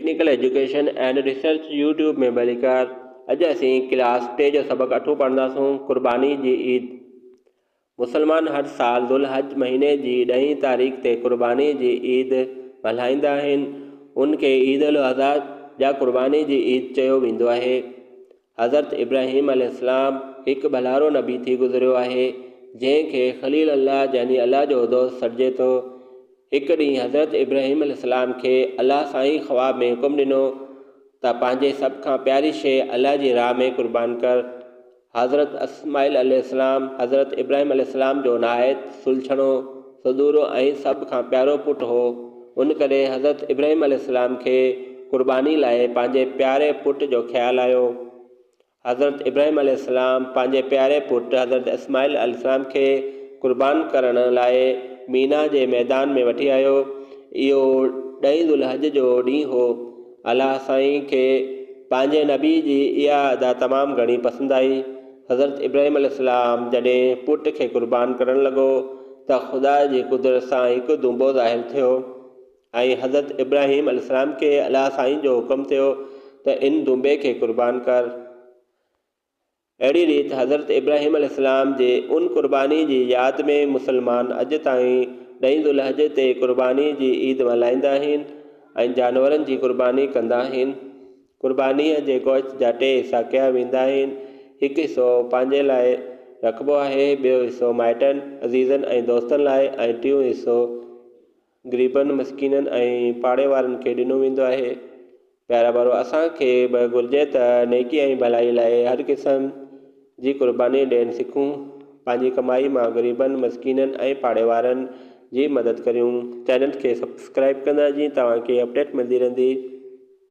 Technical education and research YouTube में भलीकार। अज असीं क्लास 3 जो सबक 8 पढ़ंदासूं। कुर्बानी जी ईद। मुसलमान हर साल दुल्हज महीने जी 10 तारीख़ ते कुर्बानी जी ईद मल्हाईंदा आहिनि। उनखे ईद उल अज़हा या कुर्बानी जी ईद चयो वेंदो आहे। हज़रत इब्राहिम अलैहिस्सलाम हिकु भलारो नबी थी गुज़रियो आहे, जंहिंखे ख़लील अल्लाह यानी अल्लाह जो दोस्त सॾिजे थो। हिकु ॾींहुं हज़रत इब्राहिम अलैहिस्सलाम खे अल्लाह साईं ख़्वाब में हुकुम ॾिनो त पंहिंजे सभ खां प्यारी शइ अल्लाह जी राह में क़ुर्बान कर। हज़रत इस्माइल अलैहिस्सलाम हज़रत इब्राहिम अलैहिस्सलाम जो नाहित सुलझणो, सदूरो ऐं सभ खां प्यारो पुटु हो। उन करे हज़रत इब्राहिम अलैहिस्सलाम खे क़ुर्बानी लाइ पंहिंजे प्यारे पुट जो ख़्यालु आयो। हज़रत इब्राहिम अलैहिस्सलाम पंहिंजे प्यारे पुटु हज़रत इस्माइल अलैहिस्सलाम खे क़ुर्बान करण लाइ मीना जे मैदान में वठी आयो। इहो 10 दुल्हज जो ॾींहुं हो। अल्लाह साईं खे पंहिंजे नबी जी इहा अदा तमामु घणी पसंदि आई। हज़रत इब्राहिम अलैहिस्सलाम जॾहिं पुट खे क़ुर्बान करणु लॻो त ख़ुदा जी कुदरत सां हिकु दुंबो ज़ाहिर थियो ऐं हज़रत इब्राहिम अलैहिस्सलाम खे अल्लाह साईं जो हुकुम थियो त इन दुंबे खे क़ुर्बान कर। अहिड़ी रीति हज़रत इब्राहिम अलैहिस्सलाम जे उन क़ुर्बानी जी यादि में मुसलमान अॼु ताईं 10 दुल्हज ते क़ुर्बानी जी ईद मल्हाईंदा आहिनि ऐं जानवरनि जी क़ुर्बानी कंदा आहिनि। क़ुर्बानीअ जे गोश्त जा 2 हिसा कया वेंदा आहिनि। हिकु हिसो पंहिंजे लाइ रखिबो आहे, ॿियो हिसो माइटनि अज़ीज़नि ऐं दोस्तनि लाइ ऐं टियों हिसो ग़रीबनि, मिसकीननि ऐं पाड़े वारनि खे ॾिनो वेंदो आहे। प्यारा ॿारो, असांखे बि घुरिजे त नेकी ऐं भलाई लाइ हर क़िस्म जी क़ुर्बानी ॾियणु सिखूं। पंहिंजी कमाई मां ग़रीबनि, मिसकीननि ऐं पाड़े वारनि जी मदद करियूं। चैनल खे सब्सक्राइब कंदा जीअं तव्हांखे अपडेट मिलंदी रहंदी।